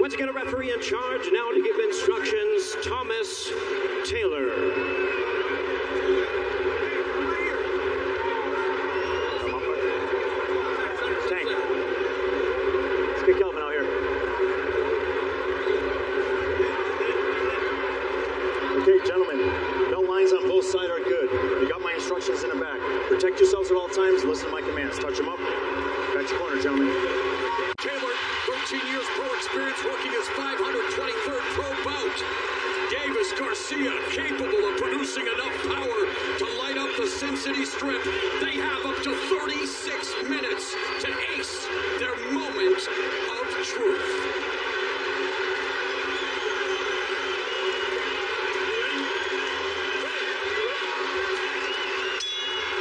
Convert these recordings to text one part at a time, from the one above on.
Once again, a referee in charge now to give instructions, Thomas Taylor. Tank. Let's get Kelvin out here. Okay, gentlemen, no lines on both sides are good. You got my instructions in the back. Protect yourselves at all times and listen to my commands. Touch them up. Got your corner, gentlemen. Taylor, 13 years pro experience, working his 523rd pro bout. Davis, Garcia, capable of producing enough power to light up the Sin City Strip. They have up to 36 minutes to ace their moment of truth.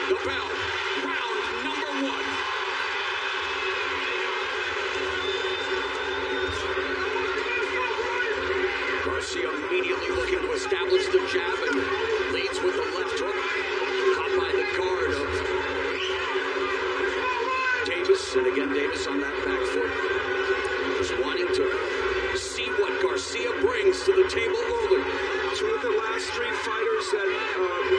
The bell, round number 1. Garcia immediately looking to establish the jab and leads with the left hook. Caught by the guard of Davis. And again, Davis on that back foot. Just wanting to see what Garcia brings to the table early. Two of the last 3 fighters that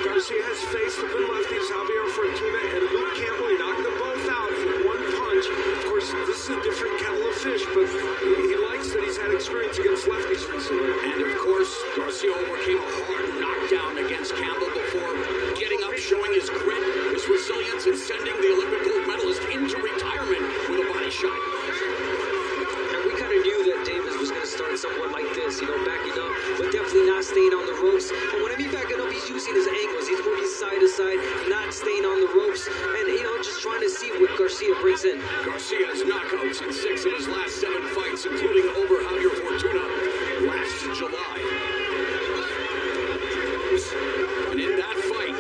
Garcia has faced have been lefties, Javier Fortuna and Luke Campbell. He knocked them both out in 1 punch. Of course, this is a different kettle of fish, but he likes that he's had experience against lefties recently. And of course, Garcia overcame a hard knockdown against Campbell before getting up, showing his grit, his resilience, and sending the Olympic gold medalist into retirement with a body shot. And we kind of knew that Davis was going to start somewhat like this, backing up, but definitely not staying on the ropes. And when I mean backing up, he's using his angles. He's moving side to side, not staying on the ropes, and, just trying to see what Garcia brings in. Garcia's knockouts in 6 of his last 7 fights, including over Javier Fortuna last July. And in that fight,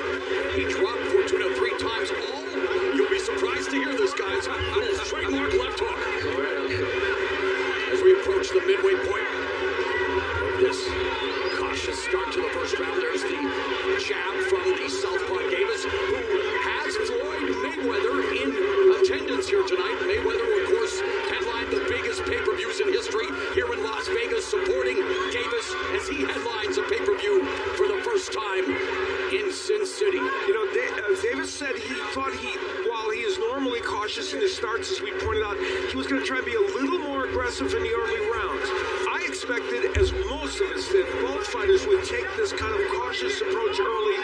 he dropped Fortuna 3 times. All, you'll be surprised to hear this, guys, trademark left hook. As we approach the midway point of this cautious start to the first round, there's the jab from the southpaw Davis, who has Floyd Mayweather in attendance here tonight. Mayweather, of course, headlined the biggest pay-per-views in history here in Las Vegas, supporting Davis as he headlines a pay-per-view for the first time in Sin City. Davis said he thought while he is normally cautious in his starts, as we pointed out, he was going to try to be a little more aggressive in the early rounds. I expected, as most of us did, both fighters would take this kind of cautious approach early.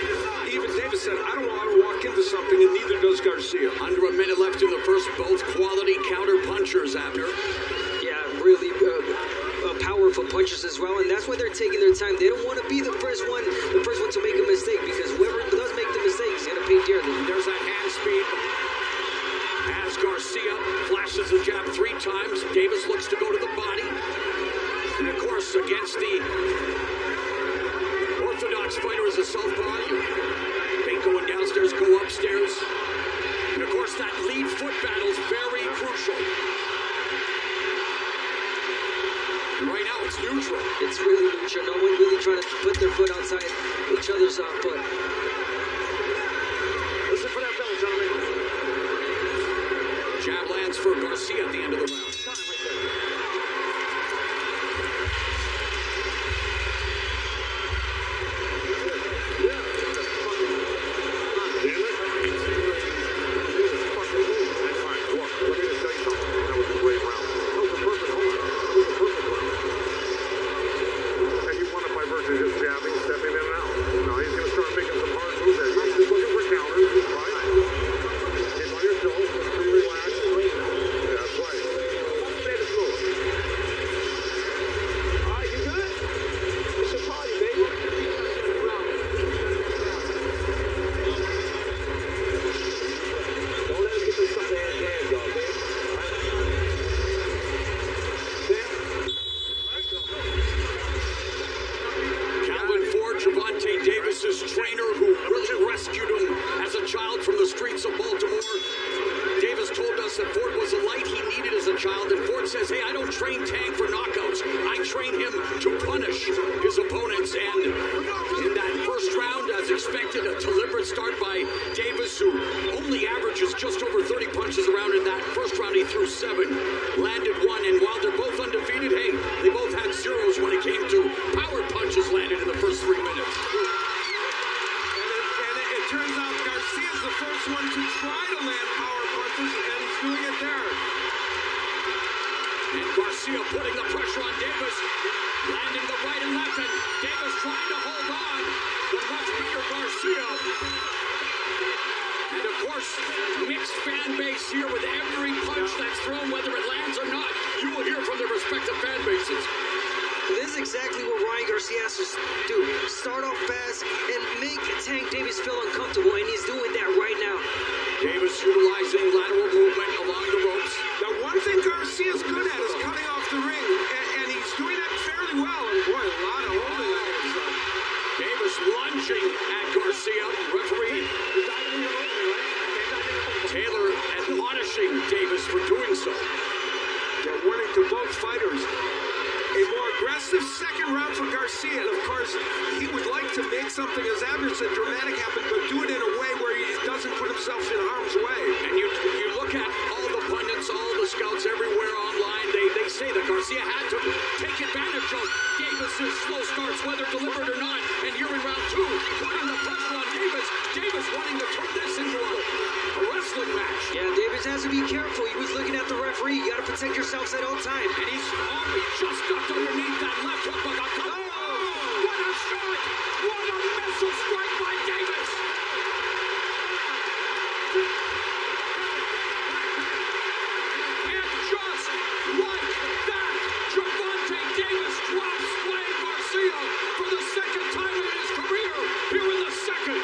Even Davis said, I don't want to walk into something, and neither does Garcia. Under a minute left in the first, both quality counter punchers, Abner. Yeah, really powerful punches as well, and that's why they're taking their time. They don't want to be the first one to make a mistake, because whoever does make the mistake is going to pay dearly. There's that hand speed. As Garcia flashes a jab 3 times, Davis looks to go to the body. And of course, against the orthodox fighter as a southpaw, you ain't going downstairs, go upstairs. And of course, that lead foot battle is very crucial. Right now, it's neutral. It's really neutral. No one really trying to put their foot outside each other's foot. Listen for that bell, gentlemen. Jab lands for Garcia at the end of the round. Time right there. Davis's trainer, who really rescued him as a child from the streets of Baltimore. Davis told us that Ford was a light he needed as a child, and Ford says, hey, I don't train Tank for knockouts. I train him to punish his opponents. And in that first round, as expected, a deliberate start by Davis, who only averages just over 30 punches around. In that first round, he threw 7, landed 1, and while they're both undefeated, Granted, hey, they both had zeros when it came to power punches landed in the first 3 minutes. And it turns out Garcia's the first one to try to land power punches, and he's doing it there. And Garcia putting the pressure on Davis, landing the right and left, and Davis trying to hold on. The much bigger Garcia. And of course, mixed fan base here with every punch that's thrown, whether it lands or not. You will hear from their respective fan bases. This is exactly what Ryan Garcia has to do. Start off fast and make Tank Davis feel uncomfortable, and he's doing that right now. Davis utilizing lateral movement along the ropes. Now, one thing Garcia's good at is cutting off the ring, and he's doing that fairly well. And boy, a lot of holding on his side. Davis lunging at Garcia. Referee Taylor admonishing Davis for doing so. Yeah, warning to both fighters. A more aggressive second round for Garcia. And of course, he would like to make something, as Abner said, dramatic happen, but do it in a way where he doesn't put himself in harm's way. And you look at all the pundits, all the scouts everywhere online, they say that Garcia had to take advantage of Davis's slow starts, whether deliberate or not. And here in round 2, putting the pressure on Davis. Davis wanting to turn this into a wrestling match. Yeah, Davis has to be careful. He was looking at the referee. You got to protect yourselves at all times. And he's only just ducked underneath that left hook. But what a shot! What a missile strike by Davis! And just like that, Gervonta Davis drops Ryan Garcia for the second time in his career here in the second.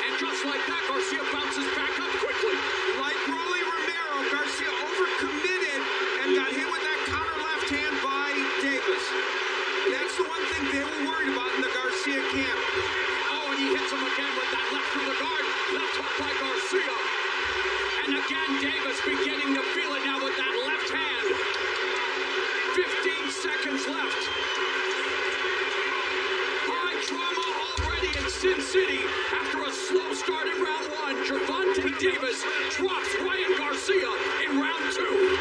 And just like that, Garcia bounces back up quickly. Like Rolly Romero, Garcia overcommitted and got hit with that counter left hand by Davis. And that's the one thing they were worried about in the Garcia camp. Oh, and he hits him again with that left through the guard. Left hook by Garcia. And again, Davis beginning to feel it now with that left hand. 15 seconds left. High trauma already in Sin City. After a slow start in round 1, Gervonta Davis drops Ryan Garcia in round 2.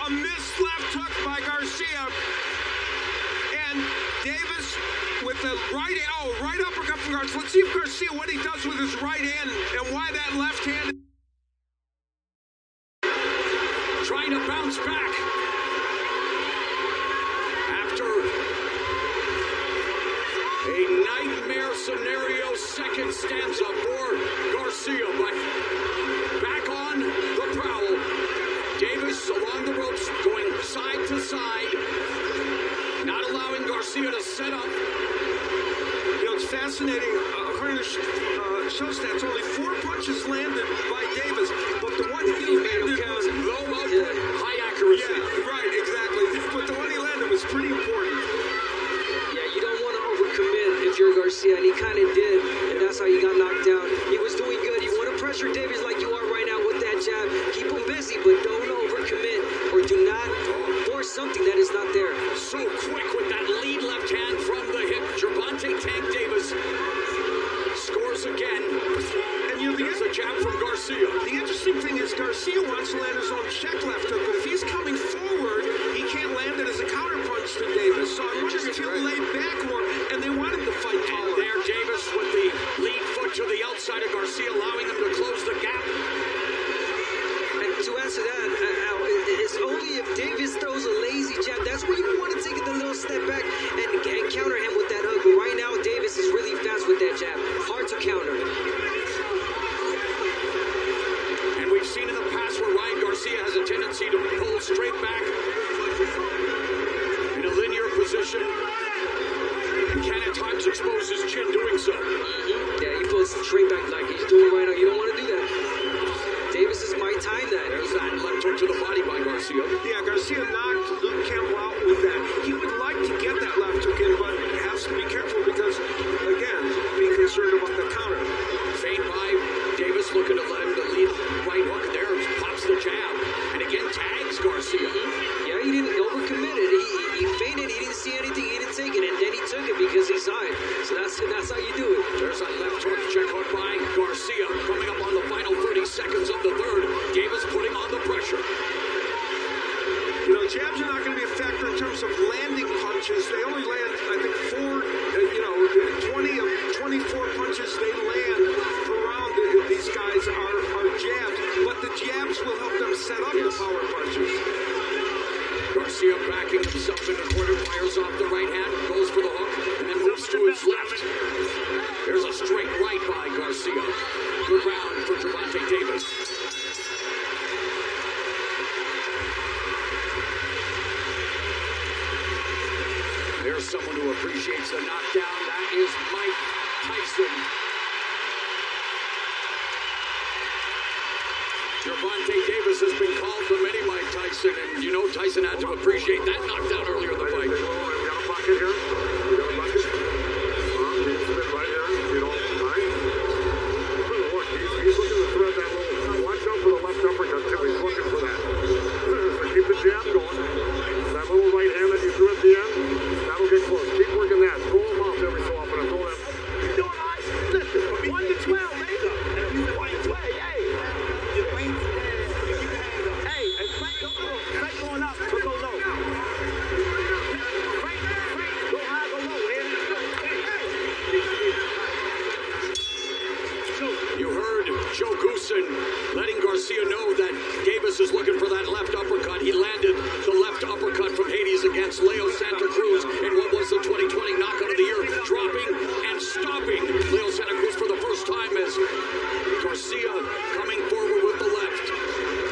A missed left hook by Garcia. And Davis with the right uppercut from Garcia. Let's see if Garcia, what he does with his right hand and why that left hand. Trying to bounce back. After a nightmare scenario second stanza for Garcia. But back on the prowl. Davis along the ropes, going side to side, not allowing Garcia to set up. You know, it's fascinating. According to show stats, only 4 punches landed by Davis, but the one he landed was low output, high accuracy. Yeah, right, exactly. But the one he landed was pretty important. Yeah, you don't want to overcommit if you're Garcia, and he kind of did, and that's how he got knocked down. He was doing good. You want to pressure Davies like you are right now with that jab. Keep him busy, but don't overcommit or do not force something that is not there. So quick with that lead left hand from the hip. Gervonta Tank Davis scores again. And you know, there's a jab from Garcia. The interesting thing is Garcia wants to land his own check left hook, but if he's coming forward, he can't land it as a counter punch to Davis. So I'm wondering if he'll lay back more, and they want him to fight taller. And there, Davis with the lead foot to the outside of Garcia, allowing him to close the gap. And to answer that, Al, it's only if Davis throws a lazy jab. That's where you want to take it a little step back and counter him with that hook. But right now, Davis is really fast with that jab. Hard to counter. And we've seen in the past where Ryan Garcia has a tendency to pull straight back in a linear position and can at times expose his chin doing so. Yeah, he pulls straight back like he's doing right now. You don't want to do that. Davis is my time that. There's that left hook to the body by Garcia. Yeah, Garcia knocked Luke Campbell out with that. He would like to get that left hook in, but has to be careful because, again, be concerned about the counter. Feint by Davis, looking to let him to lead right hook there. Pops the jab. And again, tags Garcia. Yeah, he didn't overcommit it. He feinted, he didn't see anything, he didn't take it, and then he took it because he saw it. So that's how you do it. There's a left hook, check hook by Garcia. Coming up on the final 30 seconds of the third. Davis putting on the pressure. You know, jabs are not going to be a factor in terms of landing punches. They only land, I think, 20 of 24 punches they land per round. These guys are jabs, but the jabs will help them set up the power punches. Garcia backing himself in the corner, fires off the right hand, goes for the hook, and then moves to his left. There's a straight right by Garcia. Good round for Gervonta Davis. There's someone who appreciates the knockdown. That is Mike Tyson. Gervonta Davis has been called the mini Mike Tyson, and you know Tyson had to appreciate that knockdown earlier in the fight. We got a bucket here. We got a bucket. He's right here. You don't mind. Look, he's looking to thread that little. Watch out for the left uppercut too. He's looking for that. So keep the jab going. That little right hand that you threw at the end, that'll get close. Keep working that. Throw him off every so often and throw that. You're doing all right. Listen, 1 to 12, baby. 1 to 12, hey. Hey, and Frank, Frank going up, but go low. Frank, go high, go low. You heard Joe Goosen letting Garcia know that Davis is looking for that left uppercut. He landed the left uppercut from Hades against Leo Santa Cruz in what was the 2020 knockout of the year, dropping and stopping Leo Santa Cruz for the first time as Garcia coming forward with the left.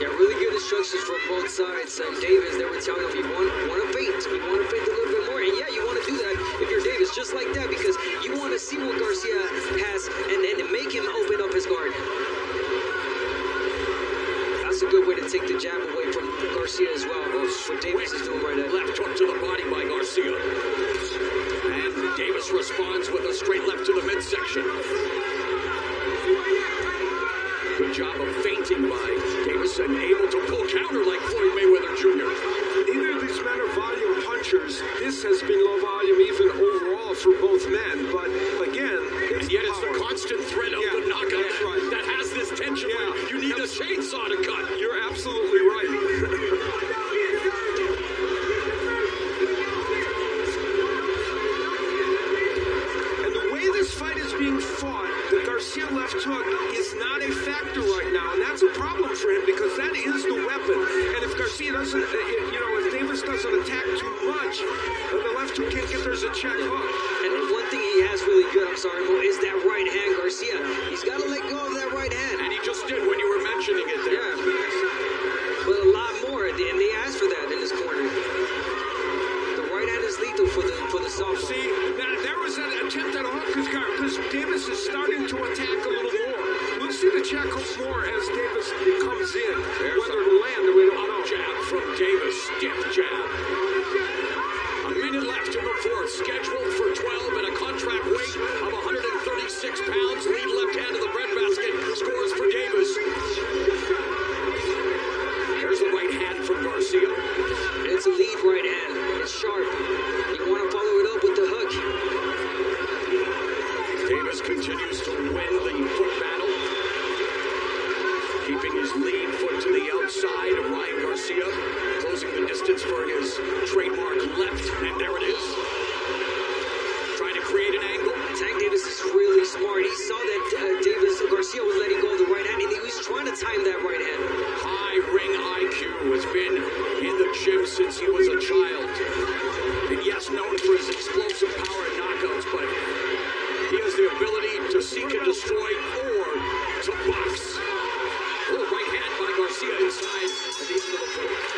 Yeah, really good instructions from both sides. And Davis, they were telling him, you want to feint. You want to feint a little bit more. And yeah, you want to do that if you're Davis, just like that, because you want to see what Garcia has and make him open up his guard. That's a good way to take the jab away from Garcia as well. What Davis is doing right now. Left hook to the body by Garcia. And Davis responds with a straight left to the midsection. Good job of feinting by Davis and able to pull counter like Floyd Mayweather Jr. Neither of these men are volume punchers. This has been low volume even overall for both men. But again, and yet it's the constant threat of the knockout that has this tension where you need a chainsaw to cut. You're absolutely right. And the way this fight is being fought, the Garcia left hook is not a factor right now, and that's a problem for him because that is the weapon. And if Garcia doesn't, if Davis doesn't attack too much, the left hook can't get there's a check hook. And one thing he has really good, I'm sorry, Mo, is that right hand, Garcia. He's got to let go of that right hand. And he just did when you were mentioning it there. Yeah, but a lot more, and they asked for that in this corner. The right hand is lethal for the softball. See, there was an attempt at a hook because Davis is starting to attack a little more. We'll see the check hook more as Davis comes in. Whether it'll land, we don't know. Jab from Davis, stiff jab. A minute left in the fourth, scheduled for 12 at a contract weight of 136 pounds. Lead left hand of the breadbasket, scores for Davis. There's the right hand from Garcia. It's a lead right hand. It's sharp. You want to follow it up with the hook. Davis continues to win the foot battle, keeping his lead foot to the outside of Ryan Garcia, closing the distance for his trademark left, and there it is. Trying to create an angle. Tank Davis is really smart. He saw that Garcia was letting go of the right hand, and he was trying to time that right hand. High ring IQ, has been in the gym since he was a child. And yes, known for his explosive power and knockouts, but he has the ability to seek and destroy or to box. Little right hand by Garcia inside at the end of the fourth.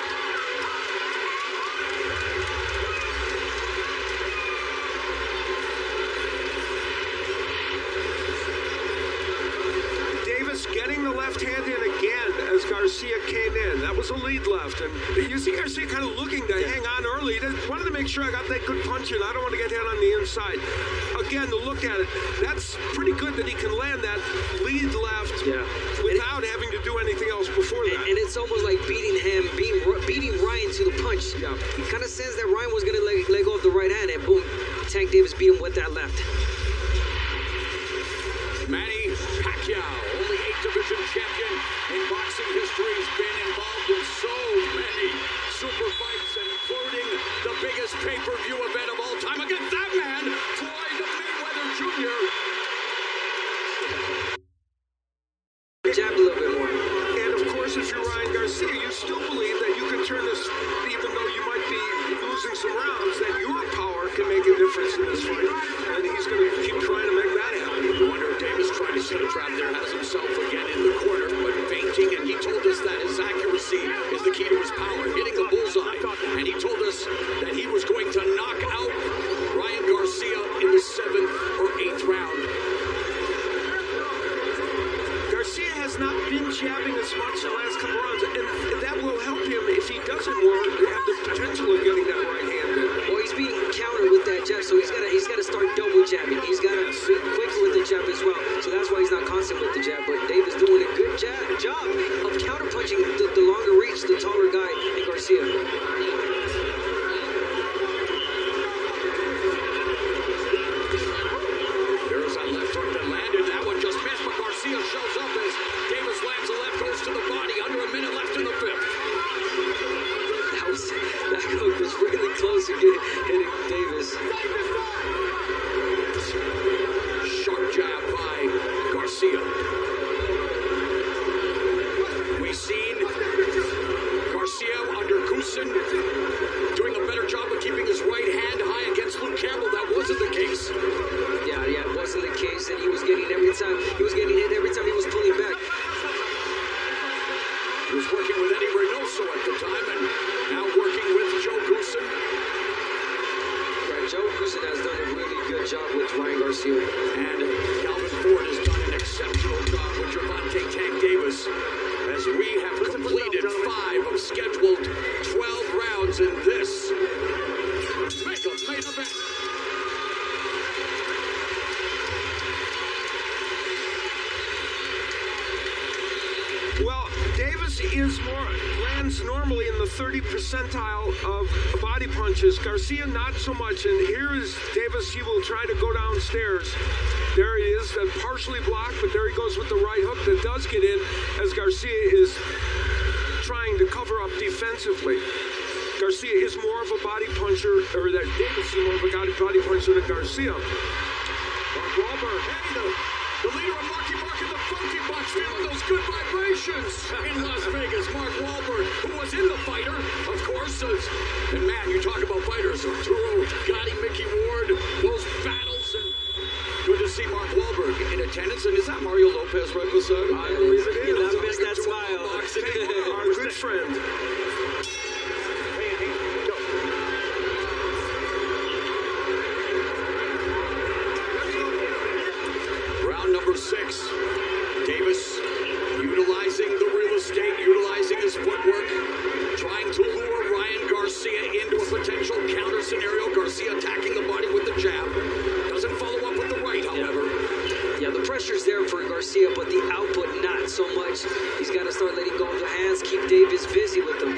Davis getting the left hand in again as Garcia came in. That was a lead. lead left. And you see Garcia kind of looking to hang on early. He wanted to make sure I got that good punch in. I don't want to get hit on the inside. Again, to look at it, that's pretty good that he can land that lead left without having to do anything else before that. And it's almost like beating Ryan to the punch. Yeah. He kind of sensed that Ryan was going to let go of the right hand, and boom, Tank Davis beat him with that left. Manny Pacquiao, only 8th division champion in boxing history, has been involved in so many super fights, including the biggest pay-per-view event of all time against that man, Floyd Mayweather Jr. Jab a little bit more. And of course, if you're Ryan Garcia, you still believe that you can turn this, even though you might be losing some rounds, that your power can make a difference in this fight. And he's going to keep trying to make that happen. I wonder if Davis tried to set a trap there, has himself again in the corner, but feinting, and he told us that his accuracy is the key to his power, hitting the bullseye. And he told us that he was going to knock out Ryan Garcia in the 7th or 8th round. Garcia has not been jabbing as much the last couple rounds, and that will help him if he doesn't have the potential of getting that right hand in. Well, he's being countered with that jab, so he's got to start double jabbing. He's got to be quicker with the jab as well. So that's why he's not constant with the jab. But Davis doing a good job of counter punching the longer reach, the taller guy in Garcia. There's that left hook that landed. That one just missed, but Garcia shows up as Davis lands a left, goes to the body. Under a minute left in the 5th. That hook was really close to hitting Davis. Sharp jab by Garcia. We've seen Garcia under Goosen doing a better job of keeping his right hand high against Luke Campbell. That wasn't the case. Yeah, it wasn't the case, and he was getting hit every time he was pulling back. He was working with Eddie Reynoso at the time, and now working with Joe Goosen. Right, Joe Goosen has done a really good job with Ryan Garcia. And Calvin Ford has done an exceptional job with Gervonta Tank Davis, as we have completed 5 of scheduled 12 rounds in this main event. Well, Davis lands normally in the 30 percentile of body punches. Garcia not so much. And here is Davis. He will try to go downstairs. There he is, partially blocked, but there he goes with the right hook that does get in as Garcia is trying to cover up defensively. Garcia is more of a body puncher, or that Davis is more of a body puncher than Garcia. Mark Wahlberg, The leader of Marky Mark in the Funky Bunch, feeling those good vibrations in Las Vegas. Mark Wahlberg, who was in The Fighter, of course. And man, you talk about fighters. Arturo, Gotti, Mickey Ward, those battles. And good to see Mark Wahlberg in attendance. And is that Mario Lopez right beside him? I believe it is. You not miss that smile. Our good friend. Round number 6. Davis utilizing the real estate, utilizing his footwork, trying to lure Ryan Garcia into a potential counter scenario. Garcia attacking the body with the jab. Doesn't follow up with the right, however. Yeah, the pressure's there for Garcia, but the output not so much. He's got to start letting go of the hands, keep Davis busy with them.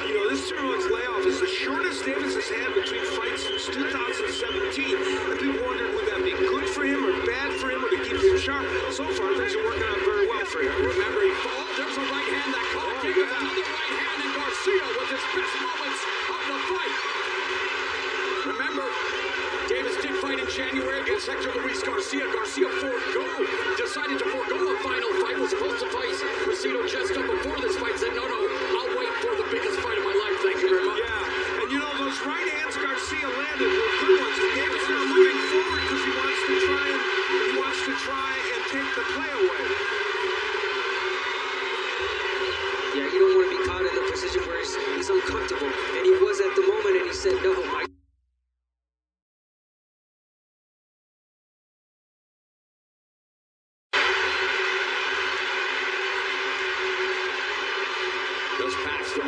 You know, this 2-month layoff is the shortest Davis has had between fights since 2017. And people wondered, would that be good for him or bad for him or to keep him sharp? So far, things are working out very well for him. Remember, he falls. There's a right hand that caught Davis. Another right hand, and Garcia with his best moments of the fight. Remember, Davis did fight in January against Hector Luis Garcia. Garcia decided to forego a final fight. Was supposed to fight Macedo Chesta before this fight. Said, no, I'll wait for the biggest fight of my life. Thank you very much. Yeah, and you know, those right hands Garcia landed were good ones. And Davis now moving forward because he wants to try and take the play away. Yeah, you don't want to be caught in a position where he's uncomfortable. And he was at the moment, and he said, no, Just past the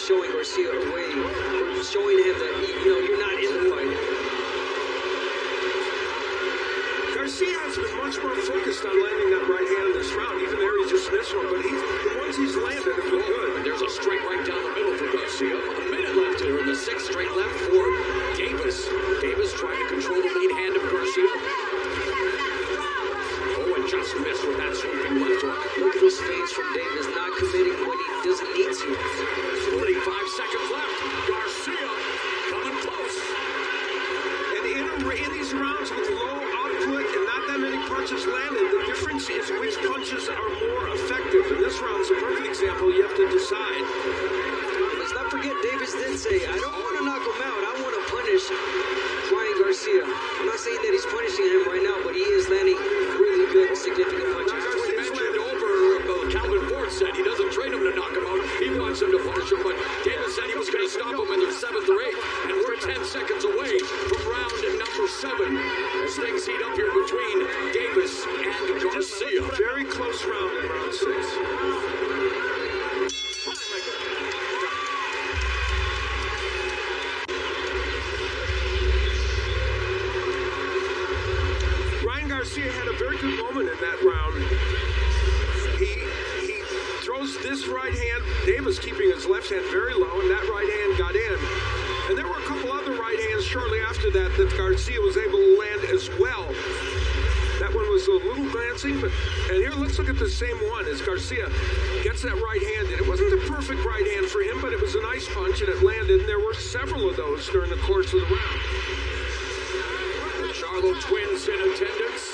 showing Garcia away, or showing him that, you're not in the fight. Garcia has been much more focused on landing that right hand in this round. Even there, he just missed one, but the ones he's landed have been good. And there's a straight right down the middle for Garcia. A minute left here in the sixth, straight left for Davis. Davis trying to control the lead hand of Garcia. Oh, and just missed with that sweeping left hook. Look at those feints from Davis, not committing when he doesn't need to. 45 seconds left. Garcia coming close. And in these rounds with low output and not that many punches landed, the difference is which punches are more effective. And this round's a perfect example. You have to decide. Let's not forget, Davis did say, I don't want to knock him out. I want to punish Ryan Garcia. I'm not saying that he's punishing him right now, but he is landing really good, significant punches. We mentioned Calvin Ford said he doesn't train him to knock him out. He wants him to punish him, but Davis said he was going to stop him in the 7th or 8th, and we're 10 seconds away from round number 7 as things heat up here between Davis and Garcia. Very close round in round 6. Ryan Garcia had a very good moment in that round. He throws this right hand, Davis keeping his left hand very low, and that right hand got in. And there were a couple other right hands shortly after that Garcia was able to land as well. That one was a little glancing, and here let's look at the same one as Garcia gets that right hand in. It wasn't the perfect right hand for him, but it was a nice punch and it landed, and there were several of those during the course of the round. The Charlo twins in attendance.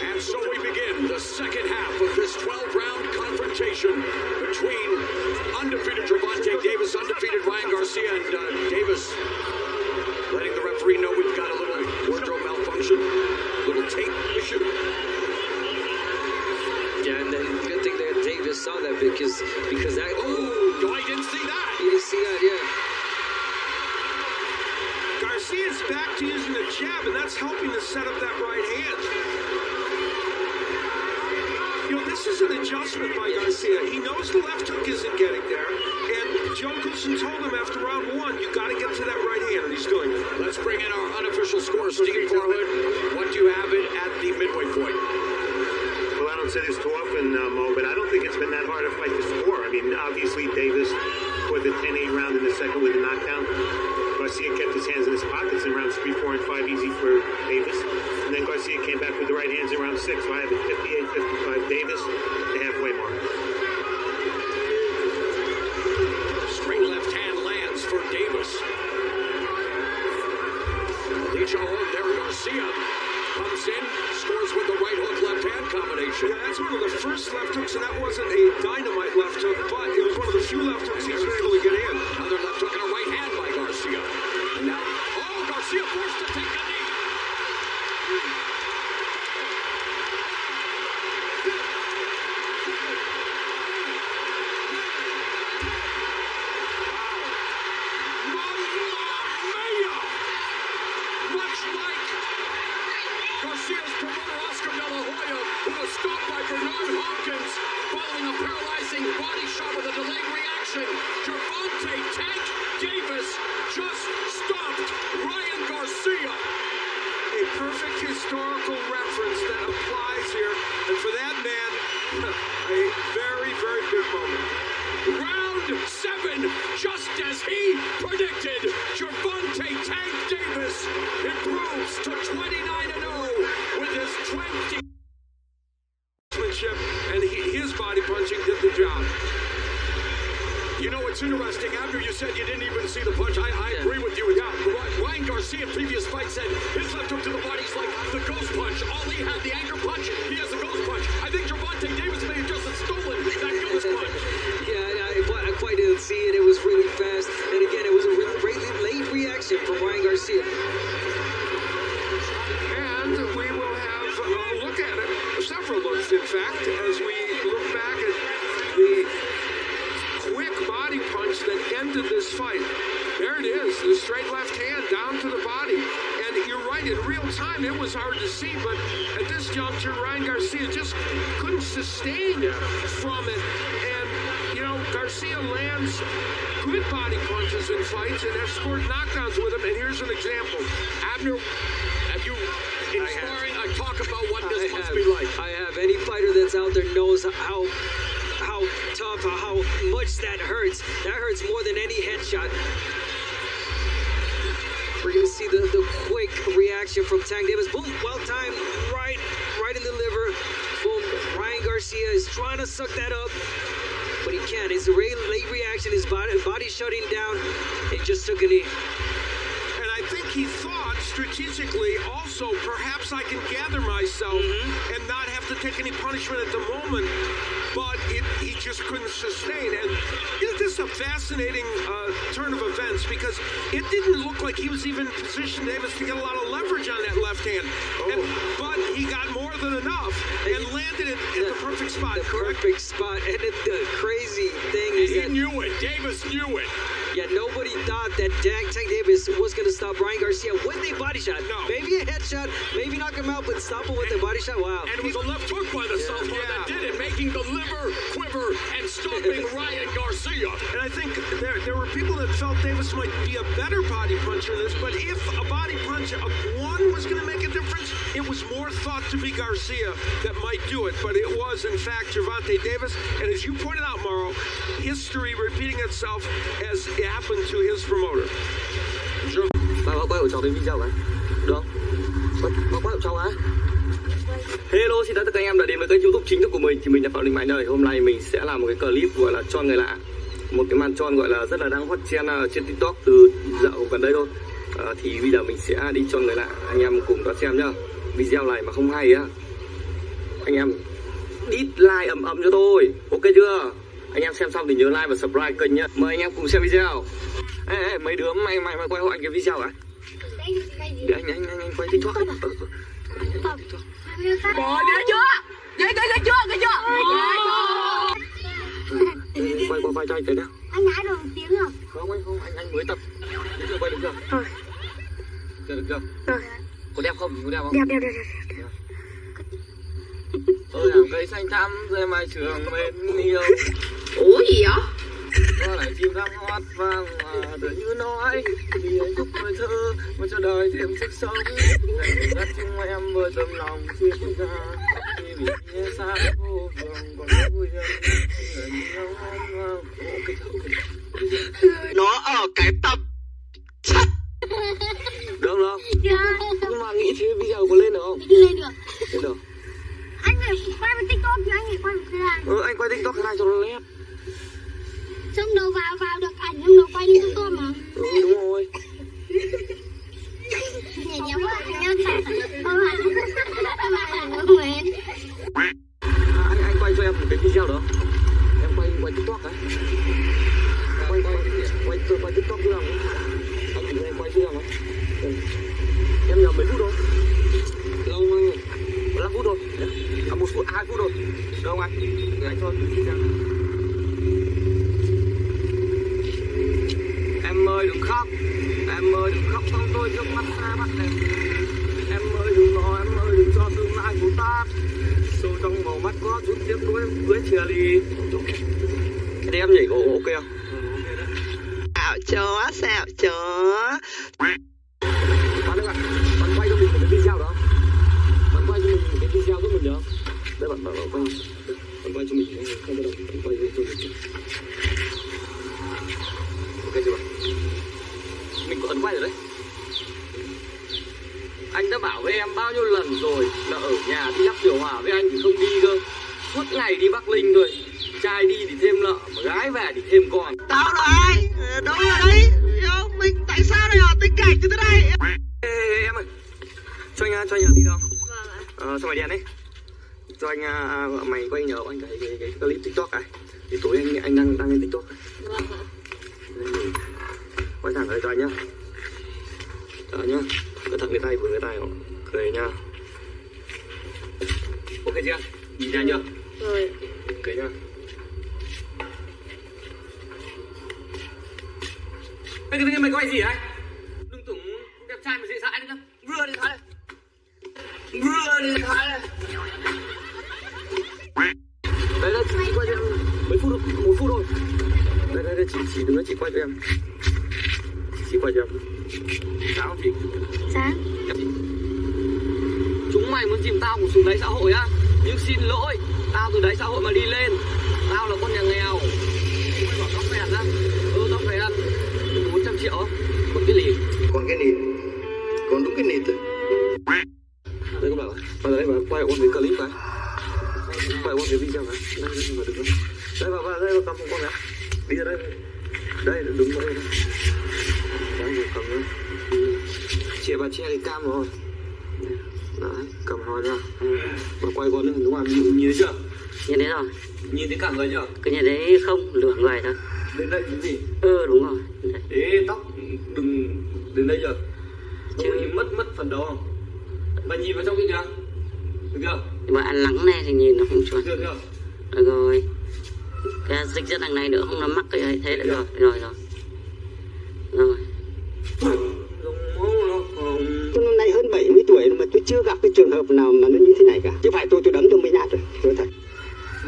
And so we begin the second half of this 12-round confrontation between undefeated Gervonta Davis, undefeated Ryan Garcia, and Davis letting the referee know we've got a little wardrobe malfunction, a little tape issue. Yeah, and then good thing that Davis saw that because that. Oh, I didn't see that. You didn't see that, yeah. Garcia's back to using the jab, and that's helping to set up that right hand. This is an adjustment by Garcia. He knows the left hook isn't getting there, and Joe Goosen told him after round 1, you got to get to that right hand, and he's doing it. Let's bring in our unofficial score, Steve Farhood. What do you have it at the midway point? Well, I don't say this too often, Mo, but I don't think it's been that hard a fight to score. I mean, obviously, Davis scored the 10-8 round in the second with a knockdown. Garcia kept his hands in his pockets in rounds 3, 4, and 5, easy for Davis. And then Garcia came back with the right hands in round 6. So I have it 58-55 Davis, the halfway mark. Straight left hand lands for Davis. Alicia there, Garcia comes in, scores with the right hook, left hand combination. Yeah, that's one of the first left hooks, and that wasn't a dynamite left hook, but it was one of the few left hooks he's been able to get in. Another left hook and a right hand by Garcia. And now, Garcia forced to take a knee. Much like Garcia's promoter, Oscar De La Hoya, who was stopped by Bernard Hopkins following a paralyzing body shot with a delayed reaction. Gervonta Tank Davis just stopped Ryan Garcia. A perfect historical reference that applies here, and for that man, a very, very big moment. Round 7, just as he predicted, Gervonta Tank Davis improves to 29-0 with his 20. And his body punching did the job. You know, it's interesting. After you said you didn't even see the punch, I agree with you. Ryan Garcia in previous fights said his left hook to the body's like the ghost punch. Ali had the anchor punch. He has a ghost punch. I think Gervonta Davis may have just stolen that ghost punch. I quite didn't see it. It was really fast. And again, it was a really late reaction from Ryan Garcia. And we will have a look at it, several looks in fact, as we look back at the quick body punch that ended ended this fight. There it is, the straight left hand down to the body. And you're right, in real time, it was hard to see, but at this juncture, Ryan Garcia just couldn't sustain from it. And, you know, Garcia lands good body punches in fights and has scored knockdowns with him. And here's an example. Abner, have you, in sparring, I talk about what this must be like. I have. Any fighter that's out there knows how tough, how much that hurts. That hurts more than any headshot. We're gonna see the quick reaction from Tank Davis. Boom, well timed, right in the liver. Boom, Ryan Garcia is trying to suck that up, but he can't. His late reaction, his body shutting down. He just took a knee. And I think he thought strategically also, perhaps I can gather myself and not have to take any punishment at the moment, but he just couldn't sustain. And this is a fascinating turn of events, because it didn't look like he was even positioned, Davis, to get a lot of leverage on that left hand. But he got more than enough and landed it at the perfect spot. The perfect spot. And the crazy thing is He that knew it. Davis knew it. yeah, nobody thought that Tank Davis was going to stop Ryan Garcia with a body shot. No. Maybe a headshot, maybe knock him out, but stop him with a body shot. Wow. And it was a left hook by the southpaw that did it, making the liver quiver and stopping Ryan Garcia. And I think there were people that felt Davis might be a better body puncher than this, but if a body punch of one was going to make a difference, it was more thought to be Garcia that might do it, but it was, in fact, Gervonta Davis. And as you pointed out, Mauro, history repeating itself as it happened to his promoter. Ba quay của cháu đến video cái được không? Ba quay của cháu á. Hello, xin chào tất cả anh em đã đến với kênh YouTube chính thức của mình. Thì mình là Phạm Đình Mạnh đây. Hôm nay mình sẽ làm một cái clip gọi là cho người lạ, một cái màn tròn gọi là rất là đang hot trend trên TikTok từ dạo gần đây thôi. Thì bây giờ mình sẽ đi cho người lạ, anh em cùng đón xem nhá. Video này mà không hay á, anh em ít like ầm ầm cho tôi, ok chưa? Anh em xem xong thì nhớ like và subscribe kênh nhá. Mời anh em cùng xem video. Ê, mấy đứa mày quay hộ anh cái video á? Để anh quay TikTok. Rồi, ghê chưa? Ghê chưa? Quay cho anh cái nào. Anh nhái được một tiếng rồi. Không, anh mới tập. Được chưa, quay được chưa? Rồi. Được chưa? Rồi. Có đẹp không? Có đẹp không? Đẹp. Tôi làm cây xanh thắm rơi mai trường bên yêu. Ủa gì vậy? Có lại chim đang hót vang tựa như nói vì anh giúp tôi thơ mà cho đời thêm sức sống. Dành dắt chung em vừa tấm lòng chia ra khi bị nghe xa vô vườn còn vui hơn. Nó ở cái tập Được không? Nhưng mà nghĩ thì video có lên được không? Lên được. Lên được. Anh phải quay với TikTok chứ anh phải quay với cái này. Anh quay TikTok cái này cho nó nét. Xong đầu vào được ảnh, xong đầu quay lên TikTok mà. Đúng rồi. Nhảy nhắm quá, Anh quay cho em một cái video đó. Em quay TikTok cái. Quay TikTok chưa không? Anh thử em quay chưa không? Em nhầm mấy phút thôi. Lâu không anh? 15 phút thôi. 1 phút, 2 phút thôi. Được không anh? Anh cho cái video này. Em ơi đừng khóc, em ơi đừng khóc trong tôi nước mắt xa mắt em ơi đừng lo, em ơi đừng cho tương lai của ta sâu trong màu mắt có chút tiếc nuối với chia ly. Cái đấy em nhảy có ok không? Xạo chó Bạn ơi bạn quay cho mình một cái video đó. Bạn quay cho mình một cái video giúp mình được không? Đây bạn quay cho mình không có đâu, bạn quay cho mình. Ok chưa? Mình có ấn quay rồi đấy. Anh đã bảo với em bao nhiêu lần rồi là ở nhà thì lắp điều hòa với anh thì không đi cơ. Suốt ngày đi Bắc Ninh thôi. Trai đi thì thêm lợ, mà gái về thì thêm con. Tao là ai? Đâu là đấy? Mình tại sao lại ở tình cảnh như thế này? Ê em ơi, cho anh đi đâu? Cho mày đèn đấy. Cho anh mày quay nhờ anh cái clip TikTok này. Thì tối anh đăng lên TikTok. Quay thẳng ở đây cho anh nhá. Đó nhá. Cẩn thận cái tay vừa cái tay họ. Cười nhá. Ok chưa? Nhìn ra chưa? Rồi. Ok nhá. Cái mày quay gì đấy? Đừng tưởng đẹp trai mà dễ dãi nữa. Vừa đi thái này. Đây chị quay cho em mấy phút thôi, 1 phút thôi. Đây chị đứng đó, chị quay cho em. Chị quay cho em. Sao không chị? Sáng. Em chị. Chúng mày muốn chìm tao xuống đáy xã hội á? Nhưng xin lỗi, tao từ đáy xã hội mà đi lên. Tao là con nhà nghèo. Mày bảo tao phèn á? Tao phèn 400 triệu. Còn cái gì? Còn cái nịt. Còn đúng cái nịt rồi. Đây các bạn ơi. Vào đây và quay ôn cái clip này. Quay ôn cái video này. Đây mà đứng đây. Đây vào cầm con này. Đi ra đây. Đây đứng đây. Đấy cầm nữa. Chị bà che cái cam rồi. Đấy, cầm nó ra. Và quay con lên đúng không? Nhìn thấy chưa? Nhìn thấy rồi. Nhìn thấy cả người chưa? Cái nhìn thấy không, lửa người thôi. Đến đây cái gì? Đúng rồi. Ê, tóc đừng đến đây chưa? Chứ mất phần đầu không? Bà nhìn vào trong kia kìa. Được chưa? Nhưng mà ăn lắng này thì nhìn nó không chuẩn. Được chưa? Được rồi. Cái dịch rất đằng này nữa không nó mắc cái ấy, thế lại rồi. Rồi. Tôi năm nay hơn 70 tuổi mà tôi chưa gặp cái trường hợp nào mà nó như thế này cả. Chứ phải tôi đấm cho mấy nhát rồi. Tôi thật.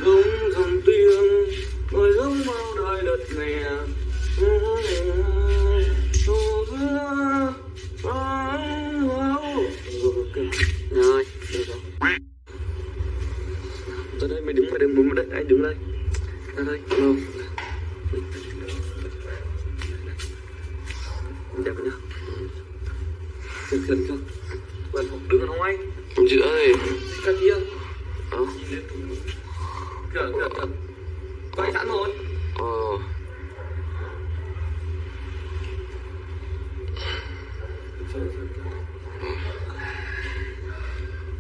Giống dòng tiếng ngồi giống bao đời đất mẹ. Rồi. Tới đây mày đứng đây, anh đứng đây. Ra đây. Đẹp nhá. Gần không? Bạn đứng ở ngoài. Giữa này. Cái kia. Kìa. Quay sẵn rồi.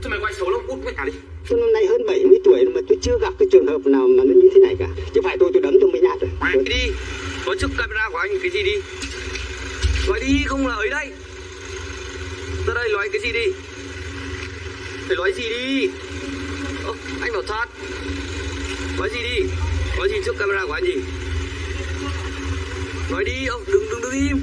Cho mày quay xấu lắm, cút mẹ cả đi. Tôi năm nay hơn 70 tuổi mà tôi chưa gặp cái trường hợp nào mà nó như thế này cả. Chứ phải tôi đấm cho mấy nhát rồi. Cái đi. Nói trước camera của anh cái gì đi. Nói đi, không là ấy đây. Ra đây nói cái gì đi. Phải nói gì đi. Anh bảo thoát. Nói gì đi. Nói gì trước camera của anh gì. Nói đi, đừng im.